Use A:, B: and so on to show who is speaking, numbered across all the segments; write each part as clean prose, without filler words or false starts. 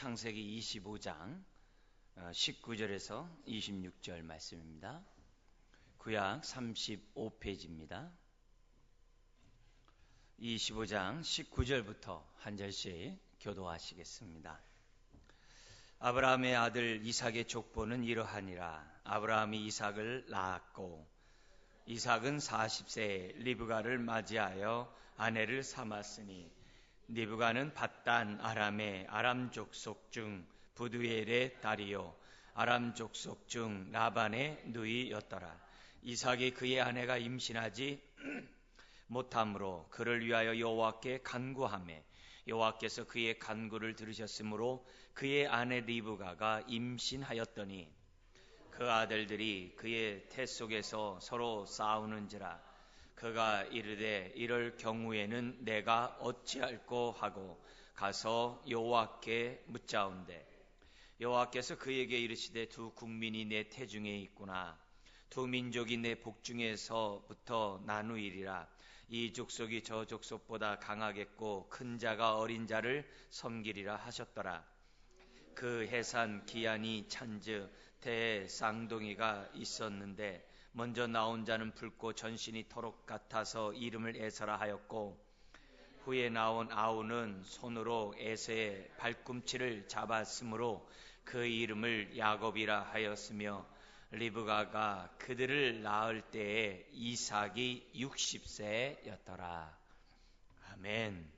A: 창세기 25장 19절에서 26절 말씀입니다. 구약 35페이지입니다. 25장 19절부터 한 절씩 교도하시겠습니다. 아브라함의 아들 이삭의 족보는 이러하니라. 아브라함이 이삭을 낳았고 이삭은 40세에 리브가를 맞이하여 아내를 삼았으니 리브가는 밧단 아람의 아람 족속 중 부두엘의 딸이요 아람 족속 중 라반의 누이였더라. 이삭이 그의 아내가 임신하지 못함으로 그를 위하여 여호와께 간구하매 여호와께서 그의 간구를 들으셨으므로 그의 아내 리브가가 임신하였더니 그 아들들이 그의 태 속에서 서로 싸우는지라. 그가 이르되 이럴 경우에는 내가 어찌할꼬 하고 가서 여호와께 묻자온대. 여호와께서 그에게 이르시되 두 국민이 내 태중에 있구나. 두 민족이 내 복중에서부터 나누이리라. 이 족속이 저 족속보다 강하겠고 큰 자가 어린 자를 섬기리라 하셨더라. 그 해산 기한이 찬즉 태에 쌍둥이가 있었는데 먼저 나온 자는 붉고 전신이 토록 같아서 이름을 에서라 하였고 후에 나온 아우는 손으로 에서의 발꿈치를 잡았으므로 그 이름을 야곱이라 하였으며 리브가가 그들을 낳을 때에 이삭이 60세였더라. 아멘.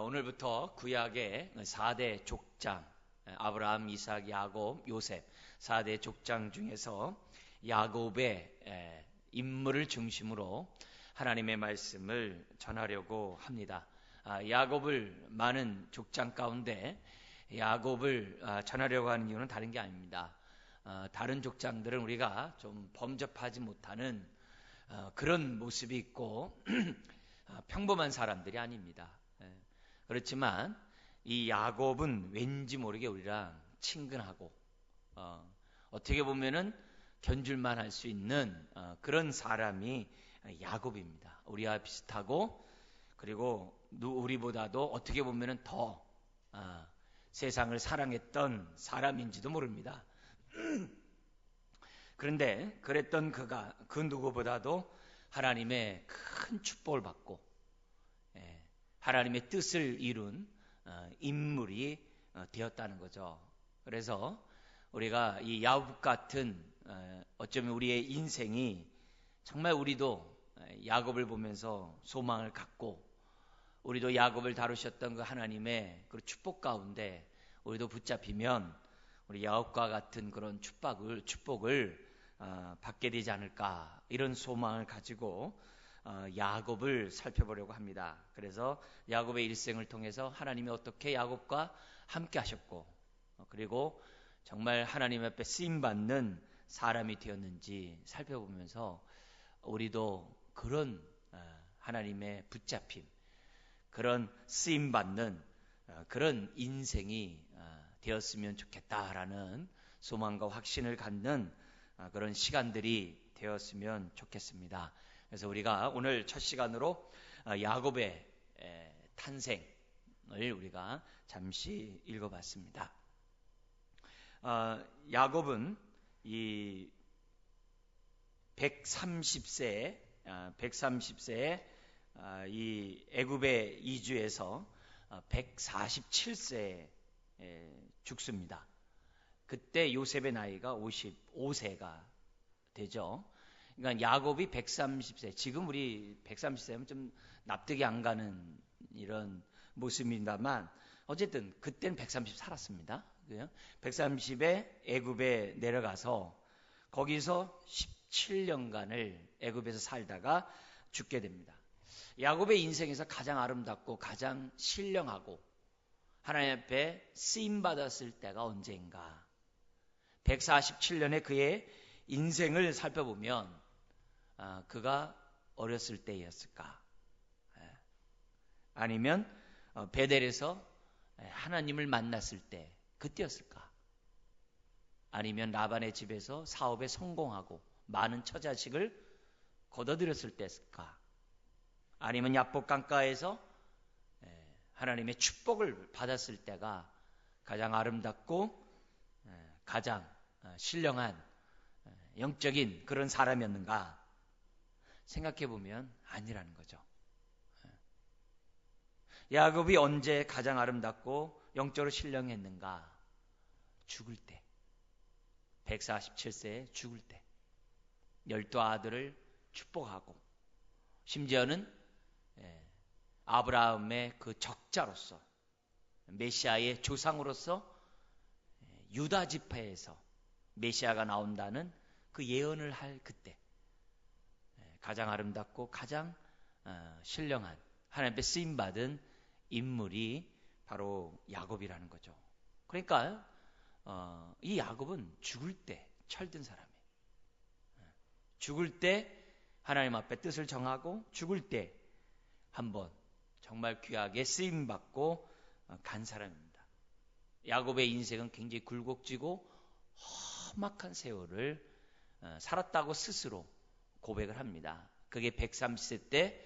A: 오늘부터 구약의 4대 족장 아브라함, 이삭, 야곱, 요셉 4대 족장 중에서 야곱의 인물을 중심으로 하나님의 말씀을 전하려고 합니다. 야곱을 많은 족장 가운데 야곱을 전하려고 하는 이유는 다른 게 아닙니다. 다른 족장들은 우리가 좀 범접하지 못하는 그런 모습이 있고 평범한 사람들이 아닙니다. 그렇지만 이 야곱은 왠지 모르게 우리랑 친근하고 어떻게 보면은 견줄만 할 수 있는 그런 사람이 야곱입니다. 우리와 비슷하고 그리고 우리보다도 어떻게 보면은 더 세상을 사랑했던 사람인지도 모릅니다. 그런데 그랬던 그가 그 누구보다도 하나님의 큰 축복을 받고 하나님의 뜻을 이룬 인물이 되었다는 거죠. 그래서 우리가 이 야곱 같은 어쩌면 우리의 인생이 정말 우리도 야곱을 보면서 소망을 갖고 우리도 야곱을 다루셨던 그 하나님의 그 축복 가운데 우리도 붙잡히면 우리 야곱과 같은 그런 축복을 받게 되지 않을까 이런 소망을 가지고 야곱을 살펴보려고 합니다. 그래서 야곱의 일생을 통해서 하나님이 어떻게 야곱과 함께 하셨고 그리고 정말 하나님 앞에 쓰임받는 사람이 되었는지 살펴보면서 우리도 그런 하나님의 붙잡힘 그런 쓰임받는 그런 인생이 되었으면 좋겠다라는 소망과 확신을 갖는 그런 시간들이 되었으면 좋겠습니다. 그래서 우리가 오늘 첫 시간으로 야곱의 탄생을 우리가 잠시 읽어봤습니다. 야곱은 이 130세에 이 애굽에 이주해서 147세에 죽습니다. 그때 요셉의 나이가 55세가 되죠. 그러니까 야곱이 130세, 지금 우리 130세면 좀 납득이 안 가는 이런 모습입니다만 어쨌든 그때는 130 살았습니다. 130에 애굽에 내려가서 거기서 17년간을 애굽에서 살다가 죽게 됩니다. 야곱의 인생에서 가장 아름답고 가장 신령하고 하나님 앞에 쓰임받았을 때가 언제인가? 147년의 그의 인생을 살펴보면 그가 어렸을 때였을까? 아니면 베델에서 하나님을 만났을 때 그때였을까? 아니면 라반의 집에서 사업에 성공하고 많은 처자식을 거둬들였을 때였을까? 아니면 야복 강가에서 하나님의 축복을 받았을 때가 가장 아름답고 가장 신령한 영적인 그런 사람이었는가 생각해 보면 아니라는 거죠. 야곱이 언제 가장 아름답고 영적으로 신령했는가? 죽을 때, 147세에 죽을 때 12아들을 축복하고, 심지어는 아브라함의 그 적자로서, 메시아의 조상으로서 유다 지파에서 메시아가 나온다는 그 예언을 할 그때 가장 아름답고 가장 신령한 하나님께 쓰임받은 인물이 바로 야곱이라는 거죠. 그러니까 이 야곱은 죽을 때 철든 사람이에요. 죽을 때 하나님 앞에 뜻을 정하고 죽을 때 한번 정말 귀하게 쓰임받고 간 사람입니다. 야곱의 인생은 굉장히 굴곡지고 험악한 세월을 살았다고 스스로 고백을 합니다. 그게 130세 때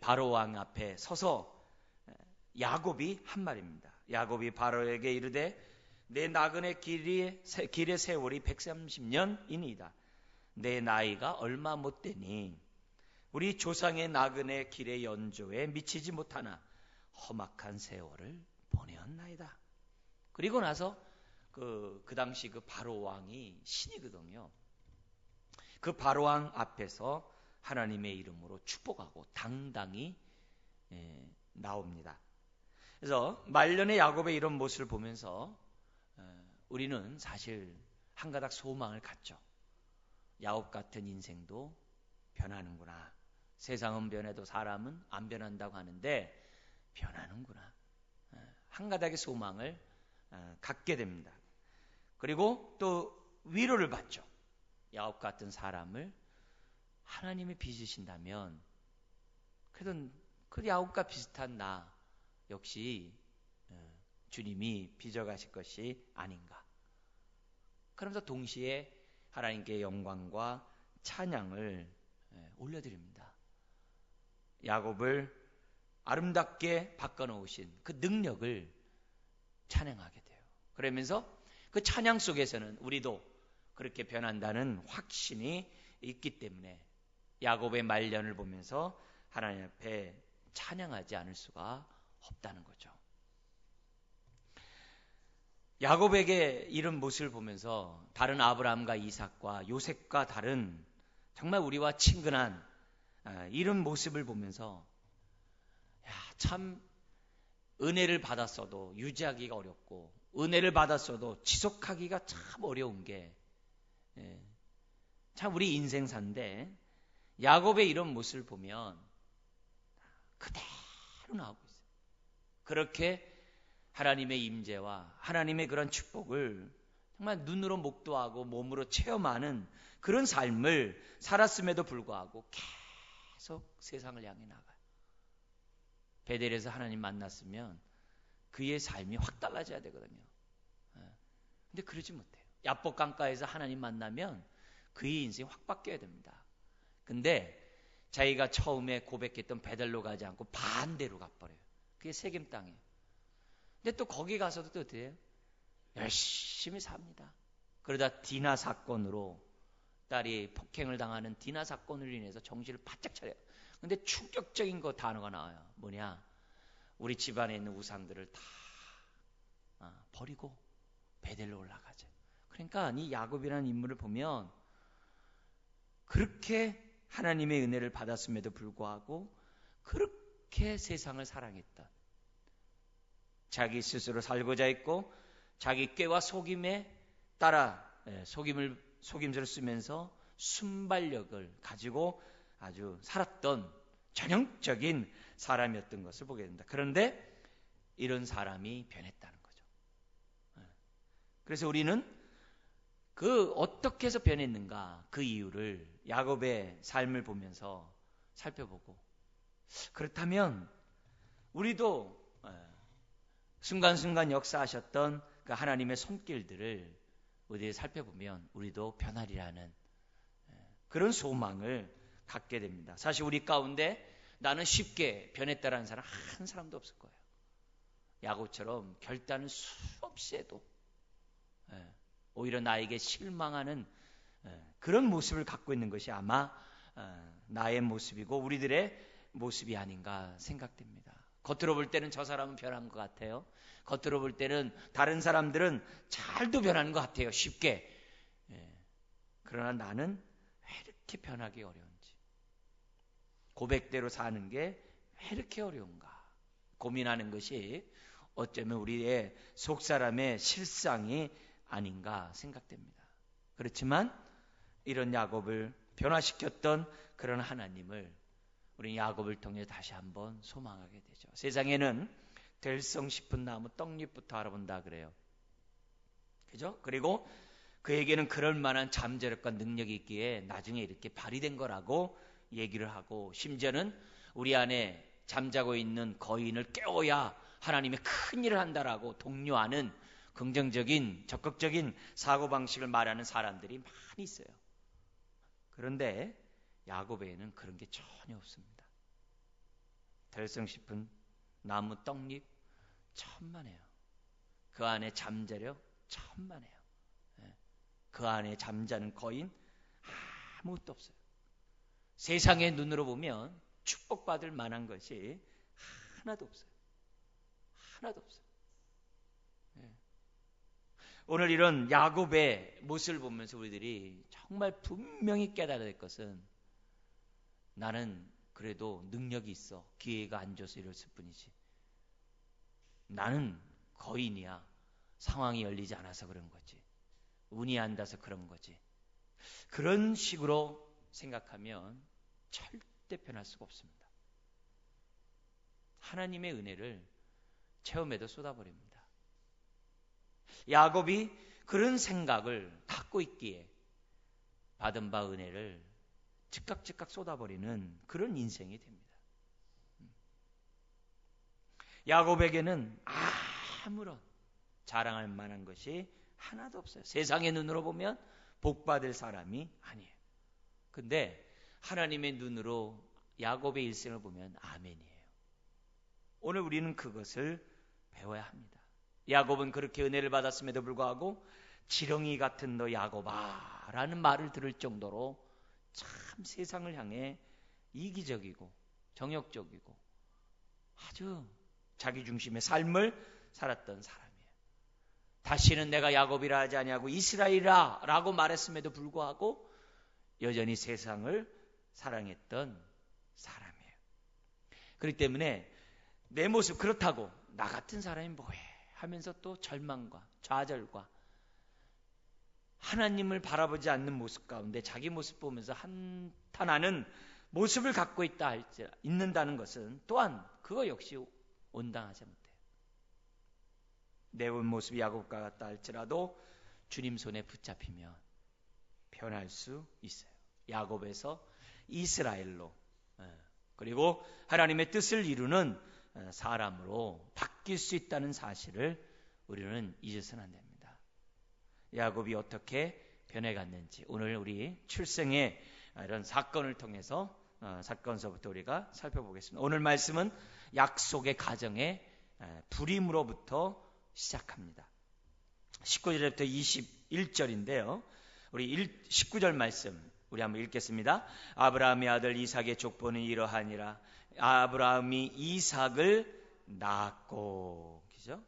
A: 바로 왕 앞에 서서 야곱이 한 말입니다. 야곱이 바로에게 이르되 내 나그네 길의 세월이 130년이니이다. 내 나이가 얼마 못되니 우리 조상의 나그네 길의 연조에 미치지 못하나 험악한 세월을 보내었나이다. 그리고 나서 그 당시 그 바로 왕이 신이거든요. 그 바로 왕 앞에서 하나님의 이름으로 축복하고 당당히 나옵니다. 그래서 말년의 야곱의 이런 모습을 보면서 우리는 사실 한 가닥 소망을 갖죠. 야곱 같은 인생도 변하는구나. 세상은 변해도 사람은 안 변한다고 하는데 변하는구나. 한 가닥의 소망을 갖게 됩니다. 그리고 또 위로를 받죠. 야곱 같은 사람을 하나님이 빚으신다면 그래도 그 야곱과 비슷한 나 역시 주님이 빚어가실 것이 아닌가. 그러면서 동시에 하나님께 영광과 찬양을 올려드립니다. 야곱을 아름답게 바꿔놓으신 그 능력을 찬양하게 돼요. 그러면서 그 찬양 속에서는 우리도 그렇게 변한다는 확신이 있기 때문에 야곱의 말년을 보면서 하나님 앞에 찬양하지 않을 수가 없다는 거죠. 야곱에게 이런 모습을 보면서 다른 아브라함과 이삭과 요셉과 다른 정말 우리와 친근한 이런 모습을 보면서 참 은혜를 받았어도 유지하기가 어렵고 은혜를 받았어도 지속하기가 참 어려운 게 참 우리 인생사인데 야곱의 이런 모습을 보면 그대로 나오고 있어요. 그렇게 하나님의 임재와 하나님의 그런 축복을 정말 눈으로 목도하고 몸으로 체험하는 그런 삶을 살았음에도 불구하고 계속 세상을 향해 나가요. 베델에서 하나님 만났으면 그의 삶이 확 달라져야 되거든요. 근데 그러지 못해요. 야복 강가에서 하나님 만나면 그의 인생이 확 바뀌어야 됩니다. 근데 자기가 처음에 고백했던 베델로 가지 않고 반대로 가버려요. 그게 세겜 땅이에요. 근데 또 거기 가서도 또 어때요? 열심히 삽니다. 그러다 디나 사건으로 딸이 폭행을 당하는 디나 사건으로 인해서 정신을 바짝 차려요. 근데 충격적인 거 단어가 나와요. 뭐냐? 우리 집안에 있는 우상들을 다 버리고 베델로 올라가죠. 그러니까 이 야곱이라는 인물을 보면 그렇게 하나님의 은혜를 받았음에도 불구하고 그렇게 세상을 사랑했던, 자기 스스로 살고자 했고 자기 꾀와 속임에 따라 속임수를 쓰면서 순발력을 가지고 아주 살았던 전형적인 사람이었던 것을 보게 됩니다. 그런데 이런 사람이 변했다는 거죠. 그래서 우리는 그 어떻게 해서 변했는가 그 이유를 야곱의 삶을 보면서 살펴보고, 그렇다면 우리도 순간순간 역사하셨던 그 하나님의 손길들을 우리 살펴보면 우리도 변하리라는 그런 소망을 갖게 됩니다. 사실 우리 가운데 나는 쉽게 변했다라는 사람 한 사람도 없을 거예요. 야곱처럼 결단을 수없이 해도 오히려 나에게 실망하는 그런 모습을 갖고 있는 것이 아마 나의 모습이고 우리들의 모습이 아닌가 생각됩니다. 겉으로 볼 때는 저 사람은 변한 것 같아요. 겉으로 볼 때는 다른 사람들은 잘도 변하는 것 같아요. 쉽게. 그러나 나는 왜 이렇게 변하기 어려운지, 고백대로 사는 게 왜 이렇게 어려운가 고민하는 것이 어쩌면 우리의 속사람의 실상이 아닌가 생각됩니다. 그렇지만 이런 야곱을 변화시켰던 그런 하나님을 우리 야곱을 통해 다시 한번 소망하게 되죠. 세상에는 될성 싶은 나무 떡잎부터 알아본다 그래요. 그죠? 그리고 그에게는 그럴 만한 잠재력과 능력이 있기에 나중에 이렇게 발휘된 거라고 얘기를 하고, 심지어는 우리 안에 잠자고 있는 거인을 깨워야 하나님의 큰 일을 한다라고 독려하는 긍정적인 적극적인 사고방식을 말하는 사람들이 많이 있어요. 그런데 야곱에는 그런 게 전혀 없습니다. 될성 싶은 나무 떡잎 천만에요. 그 안에 잠재력 천만에요. 그 안에 잠자는 거인 아무것도 없어요. 세상의 눈으로 보면 축복받을 만한 것이 하나도 없어요. 하나도 없어요. 오늘 이런 야곱의 모습을 보면서 우리들이 정말 분명히 깨달아야 될 것은, 나는 그래도 능력이 있어, 기회가 안 줘서 이랬을 뿐이지, 나는 거인이야, 상황이 열리지 않아서 그런 거지, 운이 안 닿아서 그런 거지. 그런 식으로 생각하면 절대 변할 수가 없습니다. 하나님의 은혜를 체험에도 쏟아버립니다. 야곱이 그런 생각을 갖고 있기에 받은 바 은혜를 즉각 쏟아버리는 그런 인생이 됩니다. 야곱에게는 아무런 자랑할 만한 것이 하나도 없어요. 세상의 눈으로 보면 복받을 사람이 아니에요. 근데 하나님의 눈으로 야곱의 일생을 보면 아멘이에요. 오늘 우리는 그것을 배워야 합니다. 야곱은 그렇게 은혜를 받았음에도 불구하고 지렁이 같은 너 야곱아 라는 말을 들을 정도로 참 세상을 향해 이기적이고 정욕적이고 아주 자기중심의 삶을 살았던 사람이에요. 다시는 내가 야곱이라 하지 아니하고 이스라엘이라 라고 말했음에도 불구하고 여전히 세상을 사랑했던 사람이에요. 그렇기 때문에 내 모습 그렇다고 나 같은 사람이 뭐해 하면서 또 절망과 좌절과 하나님을 바라보지 않는 모습 가운데 자기 모습 보면서 한탄하는 모습을 갖고 있는다는 것은 또한 그거 역시 온당하지 못해요. 내 모습이 야곱과 같다 할지라도 주님 손에 붙잡히면 변할 수 있어요. 야곱에서 이스라엘로, 그리고 하나님의 뜻을 이루는 사람으로 바뀔 수 있다는 사실을 우리는 잊어서는 안 됩니다. 야곱이 어떻게 변해갔는지 오늘 우리 출생의 이런 사건을 통해서 사건서부터 우리가 살펴보겠습니다. 오늘 말씀은 약속의 가정의 불임으로부터 시작합니다. 19절부터 21절인데요. 우리 19절 말씀 우리 한번 읽겠습니다. 아브라함의 아들 이삭의 족보는 이러하니라. 아브라함이 이삭을 낳았고, 그죠?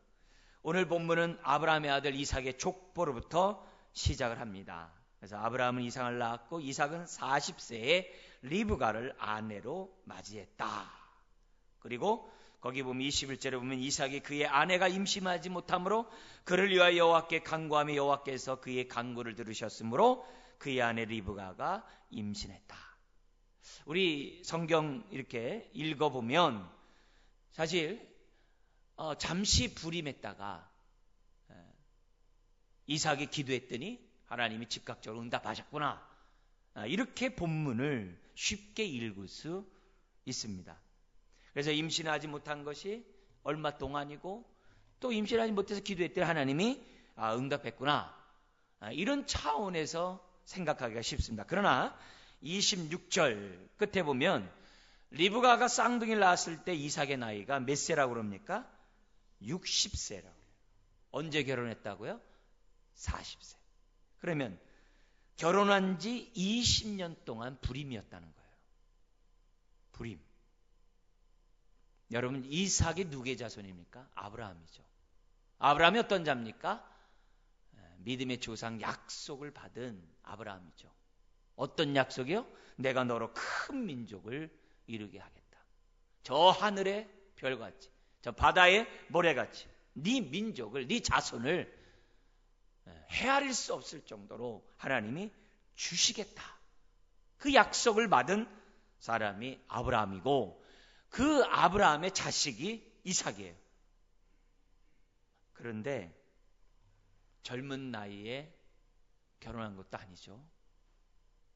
A: 오늘 본문은 아브라함의 아들 이삭의 족보로부터 시작을 합니다. 그래서 아브라함은 이삭을 낳았고 이삭은 40세에 리브가를 아내로 맞이했다. 그리고 거기 보면 21절에 보면 이삭이 그의 아내가 임신하지 못하므로 그를 위하여 여호와께 간구하며 여호와께서 그의 간구를 들으셨으므로 그의 아내 리브가가 임신했다. 우리 성경 이렇게 읽어보면 사실 잠시 불임했다가 이삭이 기도했더니 하나님이 즉각적으로 응답하셨구나, 이렇게 본문을 쉽게 읽을 수 있습니다. 그래서 임신하지 못한 것이 얼마 동안이고 또 임신하지 못해서 기도했더니 하나님이 응답했구나, 이런 차원에서 생각하기가 쉽습니다. 그러나 26절 끝에 보면 리브가가 쌍둥이를 낳았을 때 이삭의 나이가 몇 세라고 그럽니까? 60세라고. 언제 결혼했다고요? 40세. 그러면 결혼한 지 20년 동안 불임이었다는 거예요. 불임. 여러분, 이삭이 누구의 자손입니까? 아브라함이죠. 아브라함이 어떤 자입니까? 믿음의 조상 약속을 받은 아브라함이죠. 어떤 약속이요? 내가 너로 큰 민족을 이루게 하겠다. 저 하늘의 별같이, 저 바다의 모래같이 네 민족을, 네 자손을 헤아릴 수 없을 정도로 하나님이 주시겠다. 그 약속을 받은 사람이 아브라함이고, 그 아브라함의 자식이 이삭이에요. 그런데 젊은 나이에 결혼한 것도 아니죠.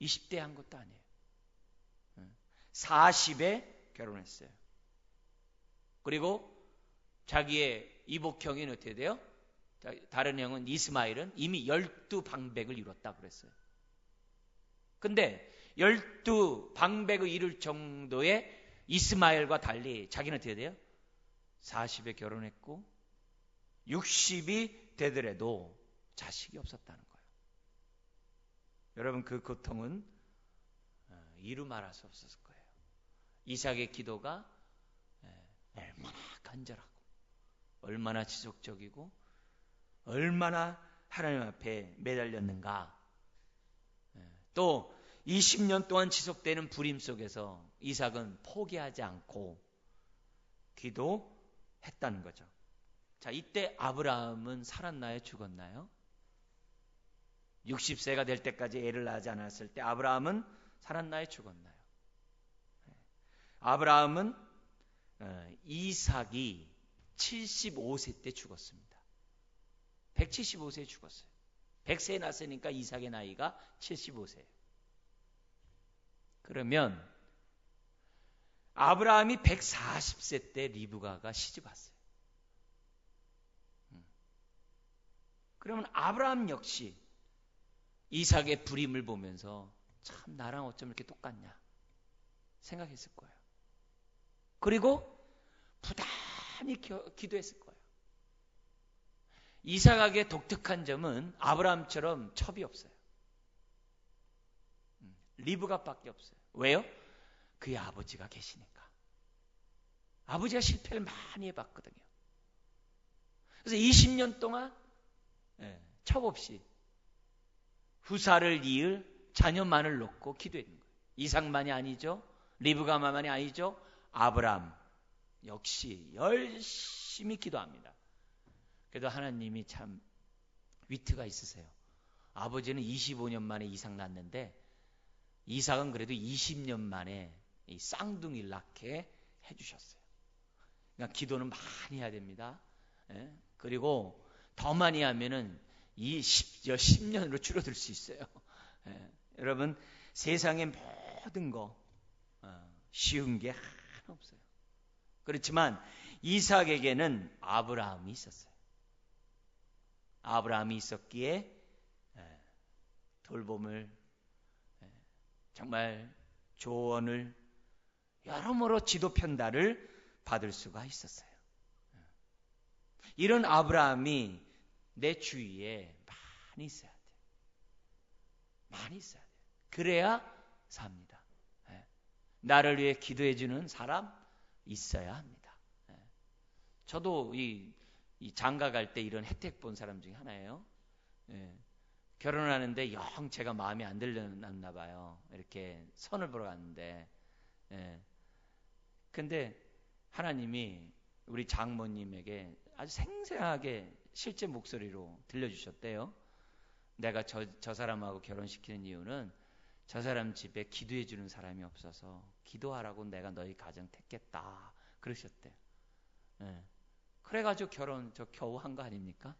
A: 20대에 한 것도 아니에요. 40에 결혼했어요. 그리고 자기의 이복형이 어떻게 돼요? 다른 형은 이스마엘은 이미 12방백을 이뤘다 그랬어요. 근데 12방백을 이룰 정도의 이스마엘과 달리 자기는 어떻게 돼요? 40에 결혼했고 60이 되더라도 자식이 없었다는 거예요. 여러분, 그 고통은 이루 말할 수 없었을 거예요. 이삭의 기도가 얼마나 간절하고 얼마나 지속적이고 얼마나 하나님 앞에 매달렸는가. 또 20년 동안 지속되는 불임 속에서 이삭은 포기하지 않고 기도했다는 거죠. 자, 이때 아브라함은 살았나요? 죽었나요? 60세가 될 때까지 애를 낳지 않았을 때 아브라함은 살았나요? 죽었나요? 아브라함은 이삭이 75세 때 죽었습니다. 175세에 죽었어요. 100세에 났으니까 이삭의 나이가 75세예요. 그러면 아브라함이 140세 때 리브가가 시집 왔어요. 그러면 아브라함 역시 이삭의 불임을 보면서 참 나랑 어쩜 이렇게 똑같냐 생각했을 거예요. 그리고 부단히 기도했을 거예요. 이삭에게 독특한 점은 아브라함처럼 첩이 없어요. 리브가밖에 없어요. 왜요? 그의 아버지가 계시니까. 아버지가 실패를 많이 해봤거든요. 그래서 20년 동안 첩 없이 후사를 이을 자녀만을 놓고 기도했는 거예요. 이삭만이 아니죠. 리브가만이 아니죠. 아브라함 역시 열심히 기도합니다. 그래도 하나님이 참 위트가 있으세요. 아버지는 25년 만에 이삭 낳았는데 이삭은 그래도 20년 만에 이 쌍둥이를 낳게 해주셨어요. 그러니까 기도는 많이 해야 됩니다. 그리고 더 많이 하면은 이 10년으로 줄어들 수 있어요. 여러분, 세상의 모든 거 쉬운 게 하나 없어요. 그렇지만 이삭에게는 아브라함이 있었어요. 아브라함이 있었기에 돌봄을, 정말 조언을, 여러모로 지도 편달을 받을 수가 있었어요. 이런 아브라함이 내 주위에 많이 있어야 돼요. 많이 있어야 돼요. 그래야 삽니다. 나를 위해 기도해 주는 사람 있어야 합니다. 저도 이 장가 갈 때 이런 혜택 본 사람 중에 하나예요. 결혼하는데 영 제가 마음에 안 들렸나 봐요. 이렇게 선을 보러 갔는데, 근데 하나님이 우리 장모님에게 아주 생생하게 실제 목소리로 들려주셨대요. 내가 저 사람하고 결혼시키는 이유는 저 사람 집에 기도해 주는 사람이 없어서 기도하라고 내가 너희 가정 택했다 그러셨대요. 그래가지고 결혼 저 겨우 한 거 아닙니까?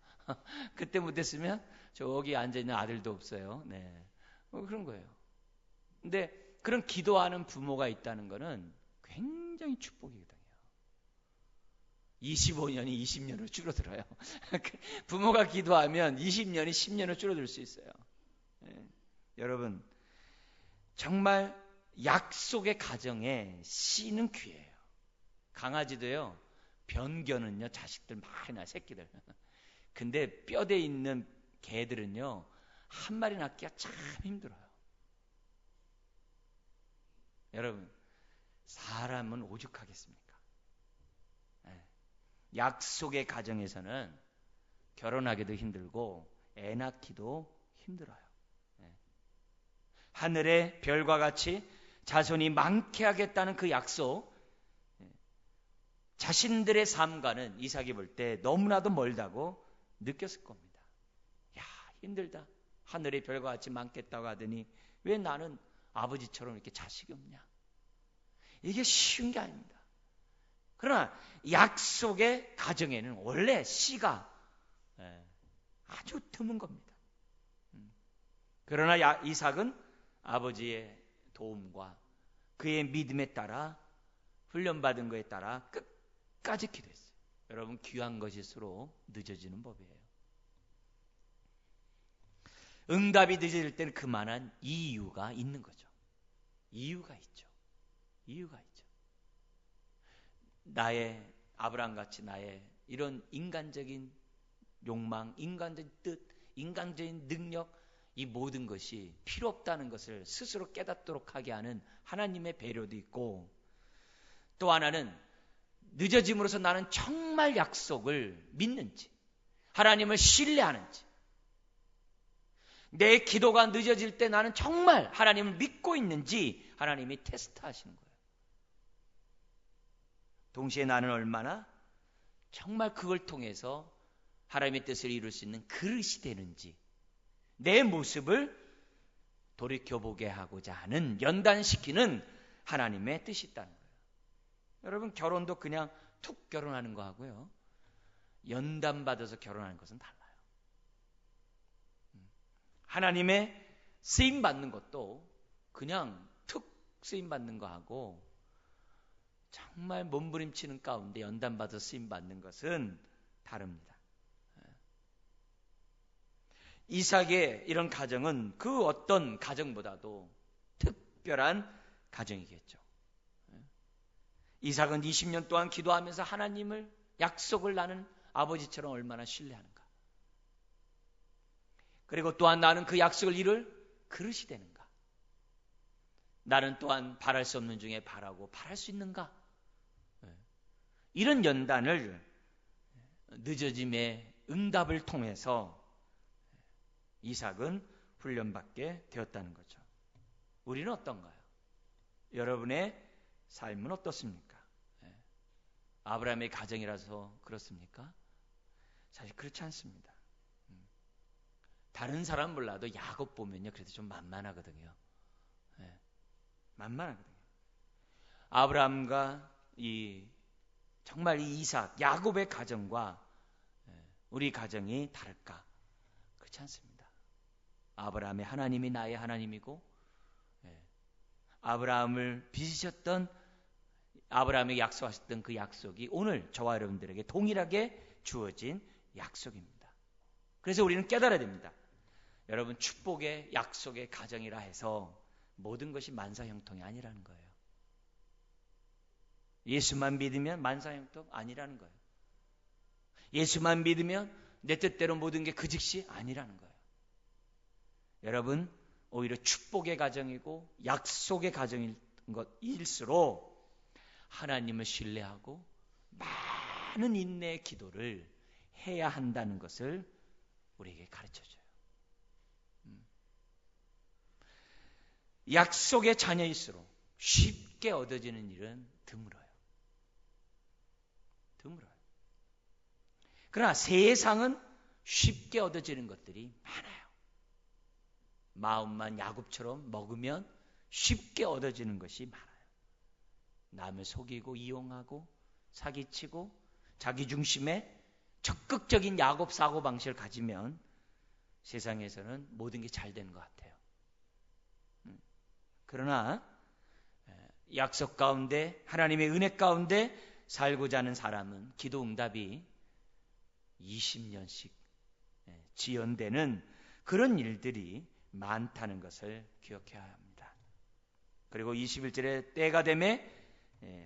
A: 그때 못했으면 저기 앉아있는 아들도 없어요. 네, 그런 거예요. 근데 그런 기도하는 부모가 있다는 거는 굉장히 축복이거든요. 25년이 20년으로 줄어들어요. 부모가 기도하면 20년이 10년으로 줄어들 수 있어요. 여러분, 정말 약속의 가정에 씨는 귀해요. 강아지도요, 변견은요, 자식들 많이 낳아요, 새끼들. 근데 뼈대 있는 개들은요, 한 마리 낳기가 참 힘들어요. 여러분, 사람은 오죽하겠습니까? 약속의 가정에서는 결혼하기도 힘들고 애 낳기도 힘들어요. 하늘의 별과 같이 자손이 많게 하겠다는 그 약속, 자신들의 삶과는 이삭이 볼 때 너무나도 멀다고 느꼈을 겁니다. 야, 힘들다. 하늘의 별과 같이 많겠다고 하더니 왜 나는 아버지처럼 이렇게 자식이 없냐? 이게 쉬운 게 아닙니다. 그러나 약속의 가정에는 원래 씨가 아주 드문 겁니다. 그러나 이삭은 아버지의 도움과 그의 믿음에 따라 훈련받은 것에 따라 끝까지 기도했어요. 여러분, 귀한 것일수록 늦어지는 법이에요. 응답이 늦어질 때는 그만한 이유가 있는 거죠. 이유가 있죠. 나의 아브라함같이 나의 이런 인간적인 욕망, 인간적인 뜻, 인간적인 능력, 이 모든 것이 필요 없다는 것을 스스로 깨닫도록 하게 하는 하나님의 배려도 있고, 또 하나는 늦어짐으로써 나는 정말 약속을 믿는지, 하나님을 신뢰하는지, 내 기도가 늦어질 때 나는 정말 하나님을 믿고 있는지 하나님이 테스트하시는 거예요. 동시에 나는 얼마나 정말 그걸 통해서 하나님의 뜻을 이룰 수 있는 그릇이 되는지, 내 모습을 돌이켜보게 하고자 하는, 연단시키는 하나님의 뜻이 있다는 거예요. 여러분, 결혼도 그냥 툭 결혼하는 거 하고요, 연단받아서 결혼하는 것은 달라요. 하나님의 쓰임받는 것도 그냥 툭 쓰임받는 거 하고 정말 몸부림치는 가운데 연단받아서 쓰임받는 것은 다릅니다. 이삭의 이런 가정은 그 어떤 가정보다도 특별한 가정이겠죠. 이삭은 20년 동안 기도하면서 하나님을, 약속을 나는 아버지처럼 얼마나 신뢰하는가. 그리고 또한 나는 그 약속을 이룰 그릇이 되는가. 나는 또한 바랄 수 없는 중에 바라고 바랄 수 있는가. 이런 연단을 늦어짐의 응답을 통해서 이삭은 훈련받게 되었다는 거죠. 우리는 어떤가요? 여러분의 삶은 어떻습니까? 아브라함의 가정이라서 그렇습니까? 사실 그렇지 않습니다. 다른 사람 몰라도 야곱 보면요, 그래도 좀 만만하거든요. 만만하거든요. 아브라함과 정말 이 이삭, 야곱의 가정과 우리 가정이 다를까? 그렇지 않습니다. 아브라함의 하나님이 나의 하나님이고, 아브라함을 빚으셨던, 아브라함에게 약속하셨던 그 약속이 오늘 저와 여러분들에게 동일하게 주어진 약속입니다. 그래서 우리는 깨달아야 됩니다. 여러분, 축복의 약속의 가정이라 해서 모든 것이 만사형통이 아니라는 거예요. 예수만 믿으면 만사형통 아니라는 거예요. 예수만 믿으면 내 뜻대로 모든 게 그 즉시 아니라는 거예요. 여러분, 오히려 축복의 가정이고 약속의 가정인 것일수록 하나님을 신뢰하고 많은 인내의 기도를 해야 한다는 것을 우리에게 가르쳐줘요. 약속의 자녀일수록 쉽게 얻어지는 일은 드물어요. 그러나 세상은 쉽게 얻어지는 것들이 많아요. 마음만 야곱처럼 먹으면 쉽게 얻어지는 것이 많아요. 남을 속이고 이용하고 사기치고 자기 중심의 적극적인 야곱 사고방식을 가지면 세상에서는 모든 게 잘 되는 것 같아요. 그러나 약속 가운데, 하나님의 은혜 가운데 살고자 하는 사람은 기도 응답이 20년씩 지연되는 그런 일들이 많다는 것을 기억해야 합니다. 그리고 21절에 때가 되매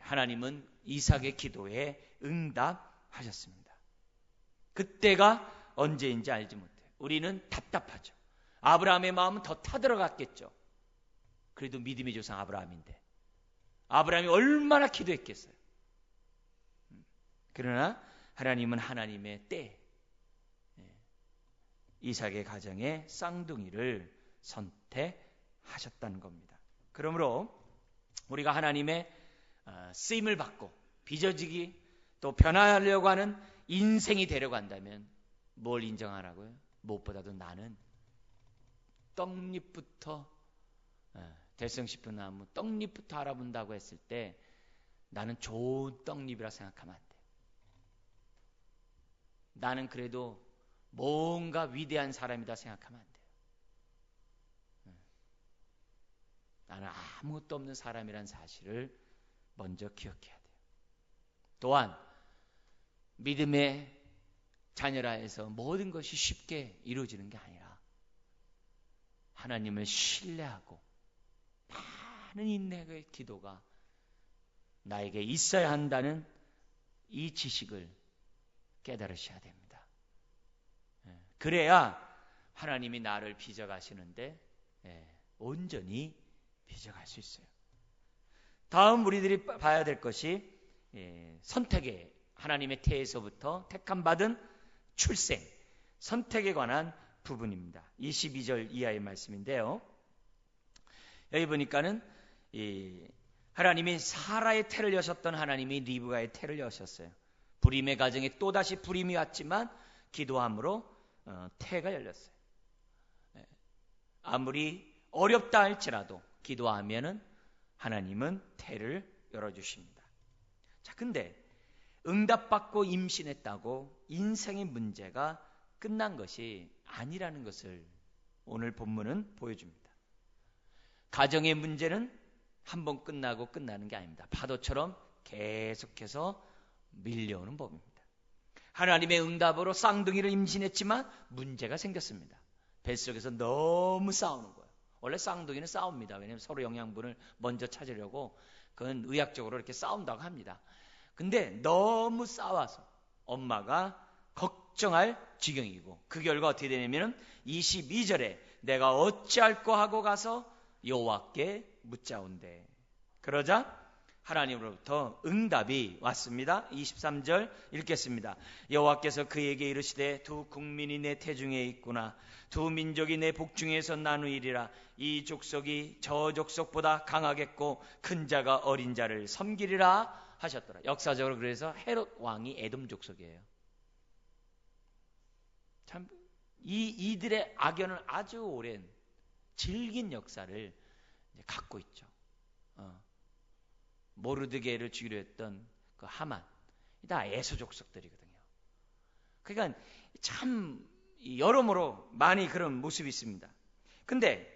A: 하나님은 이삭의 기도에 응답하셨습니다. 그때가 언제인지 알지 못해요. 우리는 답답하죠. 아브라함의 마음은 더 타들어갔겠죠. 그래도 믿음의 조상 아브라함인데 아브라함이 얼마나 기도했겠어요. 그러나 하나님은 하나님의 때 이삭의 가정에 쌍둥이를 선택하셨다는 겁니다. 그러므로 우리가 하나님의 쓰임을 받고 빚어지기 또 변화하려고 하는 인생이 되려고 한다면 뭘 인정하라고요? 무엇보다도 나는 떡잎부터 대성식품 나무 떡잎부터 알아본다고 했을 때 나는 좋은 떡잎이라 생각하면 안 돼. 나는 그래도 뭔가 위대한 사람이다 생각하면 안 돼요. 나는 아무것도 없는 사람이란 사실을 먼저 기억해야 돼요. 또한 믿음의 자녀라 해서 모든 것이 쉽게 이루어지는 게 아니라 하나님을 신뢰하고 많은 인내의 기도가 나에게 있어야 한다는 이 지식을 깨달으셔야 됩니다. 그래야 하나님이 나를 빚어가시는데 온전히 빚어갈 수 있어요. 다음 우리들이 봐야 될 것이 선택의 하나님의 태에서부터 택함받은 출생, 선택에 관한 부분입니다. 22절 이하의 말씀인데요. 여기 보니까는 하나님이 사라의 태를 여셨던 하나님이 리브가의 태를 여셨어요. 불임의 가정에 또다시 불임이 왔지만 기도함으로 태가 열렸어요. 아무리 어렵다 할지라도 기도하면은 하나님은 태를 열어주십니다. 자, 근데 응답받고 임신했다고 인생의 문제가 끝난 것이 아니라는 것을 오늘 본문은 보여줍니다. 가정의 문제는 한번 끝나고 끝나는 게 아닙니다. 파도처럼 계속해서 밀려오는 법입니다. 하나님의 응답으로 쌍둥이를 임신했지만 문제가 생겼습니다. 뱃속에서 너무 싸우는 거예요. 원래 쌍둥이는 싸웁니다. 왜냐하면 서로 영양분을 먼저 찾으려고 그건 의학적으로 이렇게 싸운다고 합니다. 근데 너무 싸워서 엄마가 걱정할 지경이고 그 결과 어떻게 되냐면 22절에 내가 어찌할꼬 하고 가서 여호와께 묻자온대. 그러자 하나님으로부터 응답이 왔습니다. 23절 읽겠습니다. 여호와께서 그에게 이르시되 두 국민이 내 태중에 있구나. 두 민족이 내 복중에서 나누이리라. 이 족속이 저 족속보다 강하겠고 큰 자가 어린 자를 섬기리라 하셨더라. 역사적으로 그래서 헤롯 왕이 에돔 족속이에요. 참 이들의 악연은 아주 오랜 질긴 역사를 갖고 있죠. 모르드게를 죽이려 했던 그 하만, 다 에서 족속들이거든요. 그러니까 참 여러모로 많이 그런 모습이 있습니다. 근데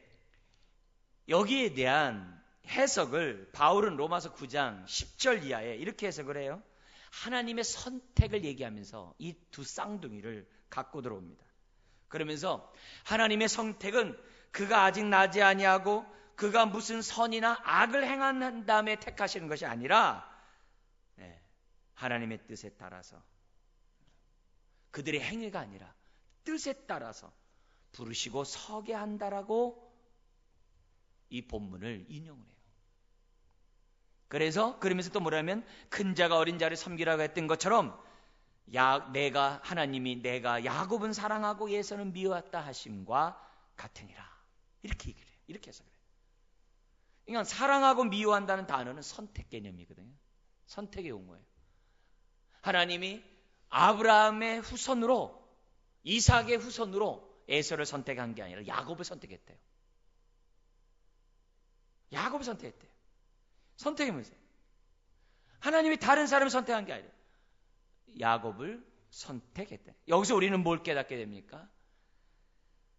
A: 여기에 대한 해석을 바울은 로마서 9장 10절 이하에 이렇게 해석을 해요. 하나님의 선택을 얘기하면서 이 두 쌍둥이를 갖고 들어옵니다. 그러면서 하나님의 선택은 그가 아직 나지 아니하고 그가 무슨 선이나 악을 행한 다음에 택하시는 것이 아니라 하나님의 뜻에 따라서 그들의 행위가 아니라 뜻에 따라서 부르시고 서게 한다라고 이 본문을 인용을 해요. 그러면서 또 뭐라면 큰 자가 어린 자를 섬기라고 했던 것처럼 하나님이 내가 야곱은 사랑하고 예서는 미워했다 하심과 같으니라. 이렇게 얘기를 해요. 이렇게 해서 그래요. 그러니까 사랑하고 미워한다는 단어는 선택 개념이거든요. 선택의 용어예요. 하나님이 아브라함의 후손으로 이삭의 후손으로 에서를 선택한 게 아니라 야곱을 선택했대요. 야곱을 선택했대요. 선택이 뭐예요? 하나님이 다른 사람을 선택한 게 아니라 야곱을 선택했대. 여기서 우리는 뭘 깨닫게 됩니까?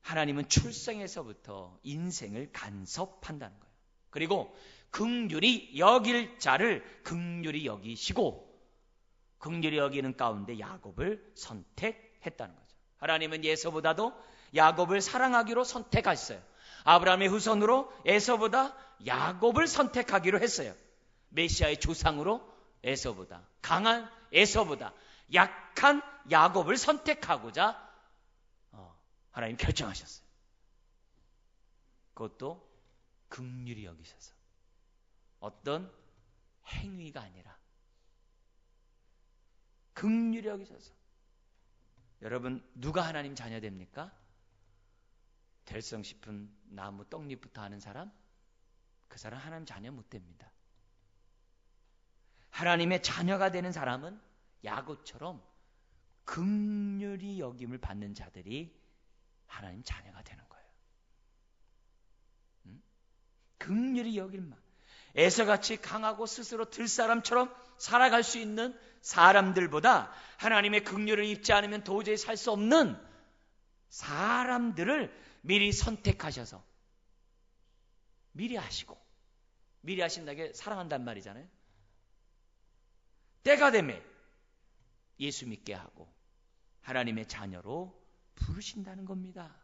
A: 하나님은 출생에서부터 인생을 간섭한다는 거예요. 그리고 긍휼히 여길 자를 긍휼히 여기시고 긍휼히 여기는 가운데 야곱을 선택했다는 거죠. 하나님은 에서보다도 야곱을 사랑하기로 선택하셨어요. 아브라함의 후손으로 에서보다 야곱을 선택하기로 했어요. 메시아의 조상으로 에서보다, 강한 에서보다 약한 야곱을 선택하고자 하나님 결정하셨어요. 그것도 긍휼히 여기셔서, 어떤 행위가 아니라 긍휼히 여기셔서. 여러분, 누가 하나님 자녀 됩니까? 될성 싶은 나무 떡잎부터 하는 사람? 그 사람 하나님 자녀 못 됩니다. 하나님의 자녀가 되는 사람은 야곱처럼 긍휼히 여김을 받는 자들이 하나님 자녀가 되는 거예요. 긍휼히 여길만. 에서같이 강하고 스스로 들 사람처럼 살아갈 수 있는 사람들보다 하나님의 긍휼을 입지 않으면 도저히 살 수 없는 사람들을 미리 선택하셔서 미리 하시고, 미리 하신다는 게 사랑한단 말이잖아요. 때가 되면 예수 믿게 하고 하나님의 자녀로 부르신다는 겁니다.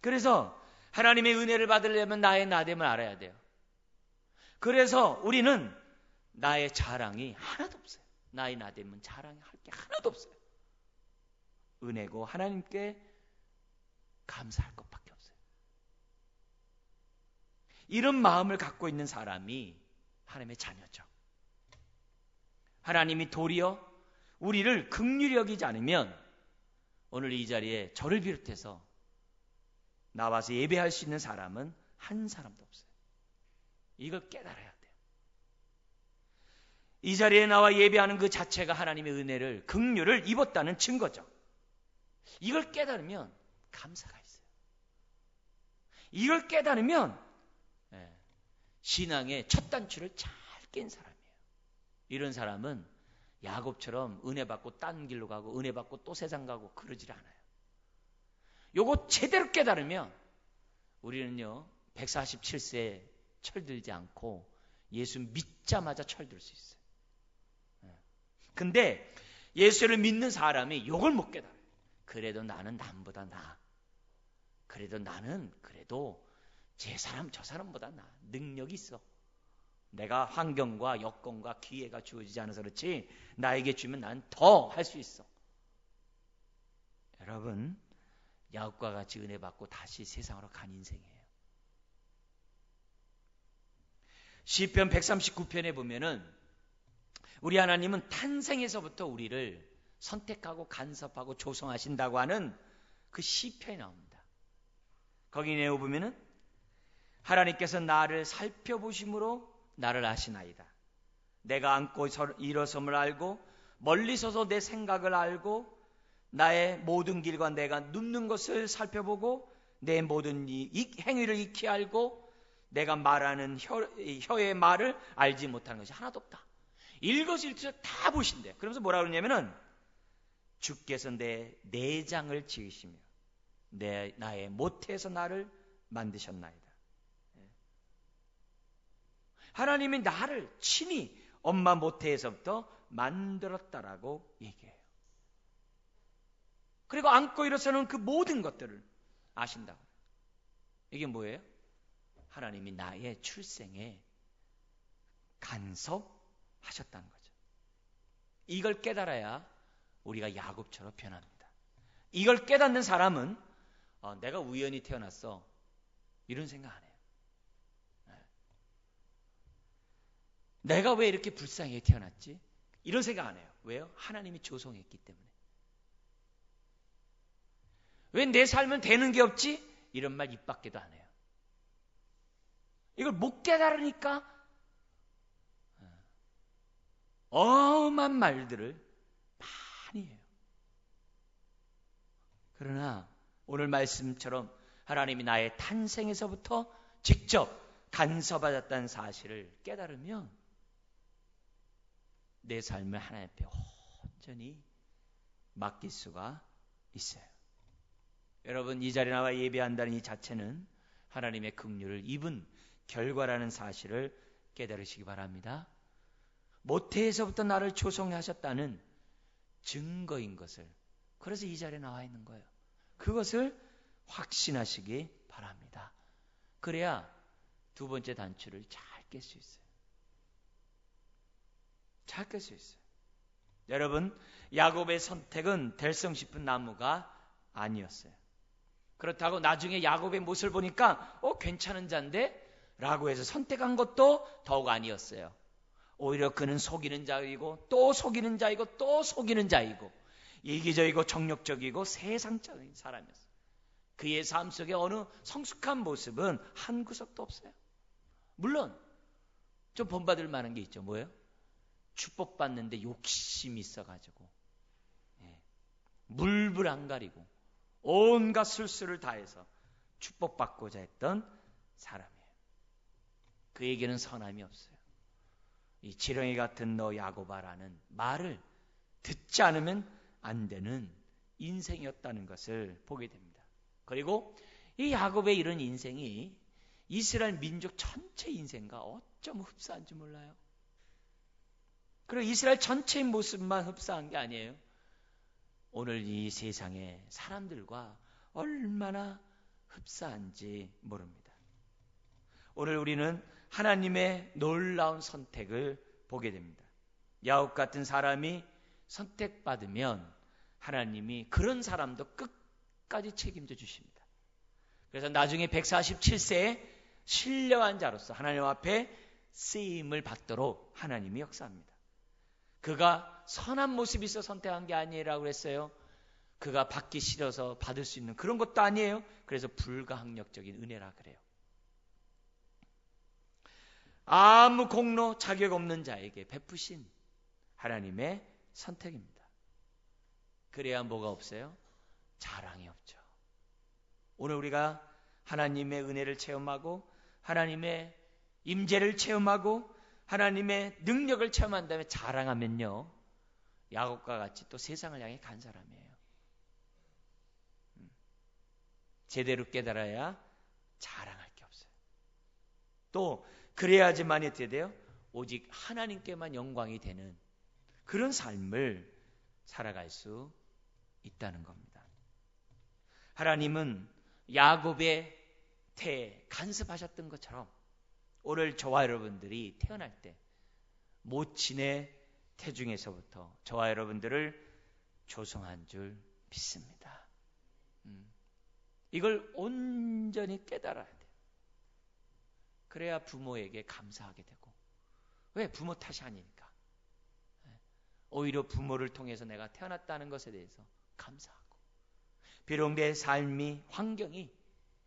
A: 그래서 하나님의 은혜를 받으려면 나의 나됨을 알아야 돼요. 그래서 우리는 나의 자랑이 하나도 없어요. 나의 나됨은 자랑할 게 하나도 없어요. 은혜고 하나님께 감사할 것밖에 없어요. 이런 마음을 갖고 있는 사람이 하나님의 자녀죠. 하나님이 도리어 우리를 긍휼히 여기지 않으면 오늘 이 자리에 저를 비롯해서 나와서 예배할 수 있는 사람은 한 사람도 없어요. 이걸 깨달아야 돼요. 이 자리에 나와 예배하는 그 자체가 하나님의 은혜를, 긍휼을 입었다는 증거죠. 이걸 깨달으면 감사가 있어요. 이걸 깨달으면 신앙의 첫 단추를 잘 깬 사람이에요. 이런 사람은 야곱처럼 은혜 받고 딴 길로 가고 은혜 받고 또 세상 가고 그러질 않아요. 요거 제대로 깨달으면 우리는요 147세에 철들지 않고 예수 믿자마자 철들 수 있어요. 근데 예수를 믿는 사람이 요걸 못 깨달아요. 그래도 나는 남보다 나아. 그래도 나는 그래도 제 사람 저 사람보다 나아. 능력이 있어. 내가 환경과 여건과 기회가 주어지지 않아서 그렇지 나에게 주면 난 더 할 수 있어. 여러분, 야곱과 같이 은혜 받고 다시 세상으로 간 인생이에요. 시편 139편에 보면은 우리 하나님은 탄생에서부터 우리를 선택하고 간섭하고 조성하신다고 하는 그 시편이 나옵니다. 거기 내용 보면은 하나님께서 나를 살펴보심으로 나를 아시나이다. 내가 앉고 일어섬을 알고 멀리 서서 내 생각을 알고 나의 모든 길과 내가 눕는 것을 살펴보고 내 모든 행위를 익히 알고 내가 말하는 혀의 말을 알지 못하는 것이 하나도 없다. 일거수일투족 다 보신대. 그러면서 뭐라 그러냐면은 주께서 내 내장을 지으시며 나의 모태에서 나를 만드셨나이다. 하나님이 나를 친히 엄마 모태에서부터 만들었다라고 얘기해요. 그리고 앉고 일어서는 그 모든 것들을 아신다고. 이게 뭐예요? 하나님이 나의 출생에 간섭하셨다는 거죠. 이걸 깨달아야 우리가 야곱처럼 변합니다. 이걸 깨닫는 사람은 내가 우연히 태어났어 이런 생각 안 해요. 내가 왜 이렇게 불쌍하게 태어났지? 이런 생각 안 해요. 왜요? 하나님이 조성했기 때문에. 왜 내 삶은 되는 게 없지? 이런 말 입 밖에도 안 해요. 이걸 못 깨달으니까 엄한 말들을 많이 해요. 그러나 오늘 말씀처럼 하나님이 나의 탄생에서부터 직접 간섭하셨다는 사실을 깨달으면 내 삶을 하나님 앞에 온전히 맡길 수가 있어요. 여러분, 이 자리에 나와 예배한다는 이 자체는 하나님의 긍휼을 입은 결과라는 사실을 깨달으시기 바랍니다. 모태에서부터 나를 조성하셨다는 증거인 것을, 그래서 이 자리에 나와 있는 거예요. 그것을 확신하시기 바랍니다. 그래야 두 번째 단추를 잘 깰 수 있어요. 잘 깰 수 있어요. 여러분, 야곱의 선택은 될성 싶은 나무가 아니었어요. 그렇다고 나중에 야곱의 모습을 보니까 괜찮은 자인데? 라고 해서 선택한 것도 더욱 아니었어요. 오히려 그는 속이는 자이고 또 속이는 자이고 또 속이는 자이고 이기적이고 정욕적이고 세상적인 사람이었어요. 그의 삶 속에 어느 성숙한 모습은 한 구석도 없어요. 물론 좀 본받을 만한 게 있죠. 뭐예요? 축복받는데 욕심이 있어가지고 물불 안 가리고 온갖 술수를 다해서 축복받고자 했던 사람이에요. 그에게는 선함이 없어요. 이 지렁이 같은 너 야곱아라는 말을 듣지 않으면 안 되는 인생이었다는 것을 보게 됩니다. 그리고 이 야곱의 이런 인생이 이스라엘 민족 전체 인생과 어쩜 흡사한지 몰라요. 그리고 이스라엘 전체의 모습만 흡사한 게 아니에요. 오늘 이 세상의 사람들과 얼마나 흡사한지 모릅니다. 오늘 우리는 하나님의 놀라운 선택을 보게 됩니다. 야곱 같은 사람이 선택받으면 하나님이 그런 사람도 끝까지 책임져 주십니다. 그래서 나중에 147세에 신령한 자로서 하나님 앞에 쓰임을 받도록 하나님이 역사합니다. 그가 선한 모습이 있어 선택한 게 아니라고 그랬어요. 그가 받기 싫어서 받을 수 있는 그런 것도 아니에요. 그래서 불가항력적인 은혜라 그래요. 아무 공로 자격 없는 자에게 베푸신 하나님의 선택입니다. 그래야 뭐가 없어요? 자랑이 없죠. 오늘 우리가 하나님의 은혜를 체험하고 하나님의 임재를 체험하고 하나님의 능력을 체험한 다음에 자랑하면요, 야곱과 같이 또 세상을 향해 간 사람이에요. 제대로 깨달아야 자랑할 게 없어요. 또 그래야지만 어떻게 돼요? 오직 하나님께만 영광이 되는 그런 삶을 살아갈 수 있다는 겁니다. 하나님은 야곱의 태에 간섭하셨던 것처럼 오늘 저와 여러분들이 태어날 때 모친의 태중에서부터 저와 여러분들을 조성한 줄 믿습니다. 이걸 온전히 깨달아야 돼요. 그래야 부모에게 감사하게 되고. 왜? 부모 탓이 아니니까. 오히려 부모를 통해서 내가 태어났다는 것에 대해서 감사하고, 비록 내 삶이 환경이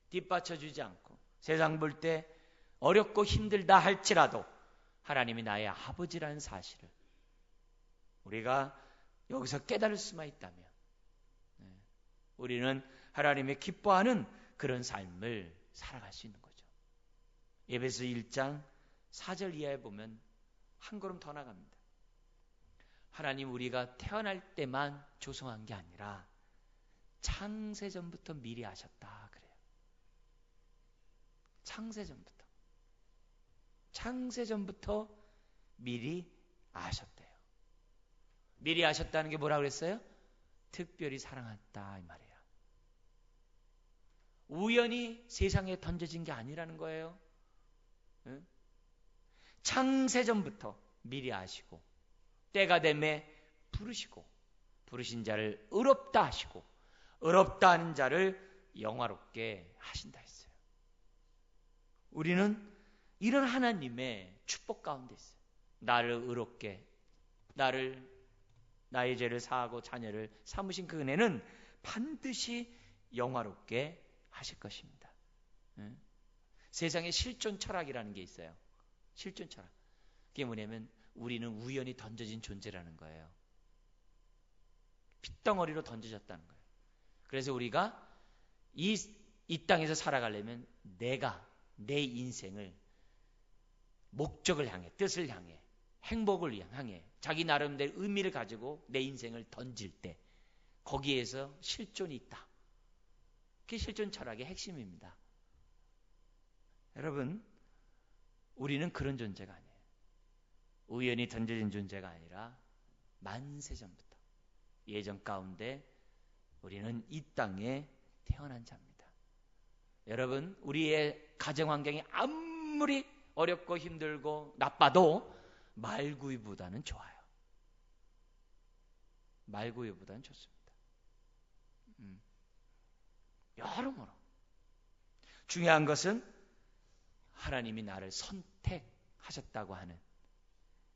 A: 뒷받쳐주지 않고 세상 볼 때 어렵고 힘들다 할지라도 하나님이 나의 아버지라는 사실을 우리가 여기서 깨달을 수만 있다면 우리는 하나님의 기뻐하는 그런 삶을 살아갈 수 있는 거죠. 에베소 1장 4절 이하에 보면 한 걸음 더 나갑니다. 하나님 우리가 태어날 때만 조성한 게 아니라 창세전부터 미리 아셨다 그래요. 창세전부터 미리 아셨대요. 미리 아셨다는 게 뭐라고 그랬어요? 특별히 사랑했다 이 말이에요. 우연히 세상에 던져진 게 아니라는 거예요. 응? 창세전부터 미리 아시고 때가 되매 부르시고 부르신 자를 의롭다 하시고 의롭다 하는 자를 영화롭게 하신다 했어요. 우리는 이런 하나님의 축복 가운데 있어요. 나를 의롭게, 나의 죄를 사하고 자녀를 삼으신 그 은혜는 반드시 영화롭게 하실 것입니다. 세상에 실존 철학이라는 게 있어요. 실존 철학. 그게 뭐냐면 우리는 우연히 던져진 존재라는 거예요. 핏덩어리로 던져졌다는 거예요. 그래서 우리가 이 땅에서 살아가려면 내가 내 인생을 목적을 향해, 뜻을 향해, 행복을 향해 자기 나름대로 의미를 가지고 내 인생을 던질 때 거기에서 실존이 있다. 그게 실존 철학의 핵심입니다. 여러분, 우리는 그런 존재가 아니에요. 우연히 던져진 존재가 아니라 만세전부터 예전 가운데 우리는 이 땅에 태어난 자입니다. 여러분, 우리의 가정 환경이 아무리 어렵고 힘들고 나빠도 말구이보다는 좋아요. 말구이보다는 좋습니다. 여러모로 중요한 것은 하나님이 나를 선택하셨다고 하는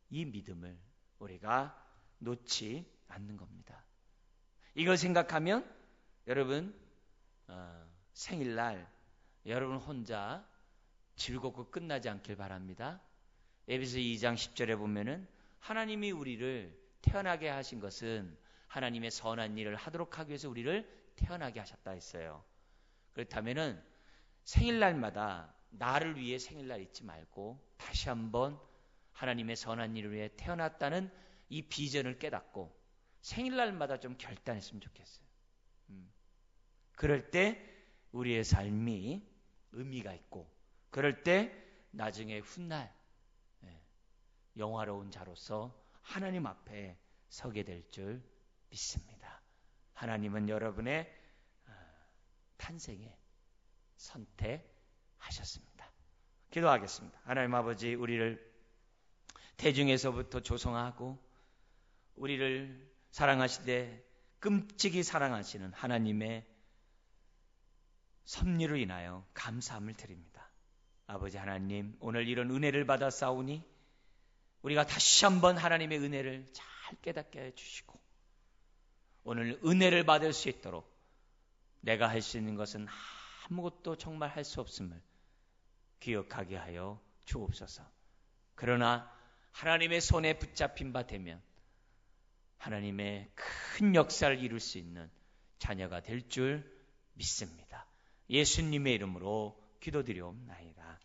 A: 이 믿음을 우리가 놓지 않는 겁니다. 이걸 생각하면 여러분 생일날 여러분 혼자 즐겁고 끝나지 않길 바랍니다. 에베소 2장 10절에 보면은 하나님이 우리를 태어나게 하신 것은 하나님의 선한 일을 하도록 하기 위해서 우리를 태어나게 하셨다 했어요. 그렇다면은 생일날마다 나를 위해 생일날 잊지 말고 다시 한번 하나님의 선한 일을 위해 태어났다는 이 비전을 깨닫고 생일날마다 좀 결단했으면 좋겠어요. 그럴 때 우리의 삶이 의미가 있고 그럴 때 나중에 훗날 영화로운 자로서 하나님 앞에 서게 될 줄 믿습니다. 하나님은 여러분의 탄생에 선택하셨습니다. 기도하겠습니다. 하나님 아버지, 우리를 태중에서부터 조성하고 우리를 사랑하시되 끔찍이 사랑하시는 하나님의 섭리로 인하여 감사함을 드립니다. 아버지 하나님, 오늘 이런 은혜를 받아 싸우니 우리가 다시 한번 하나님의 은혜를 잘 깨닫게 해주시고 오늘 은혜를 받을 수 있도록 내가 할 수 있는 것은 아무것도 정말 할 수 없음을 기억하게 하여 주옵소서. 그러나 하나님의 손에 붙잡힌 바 되면 하나님의 큰 역사를 이룰 수 있는 자녀가 될 줄 믿습니다. 예수님의 이름으로 기도드리옵나이다.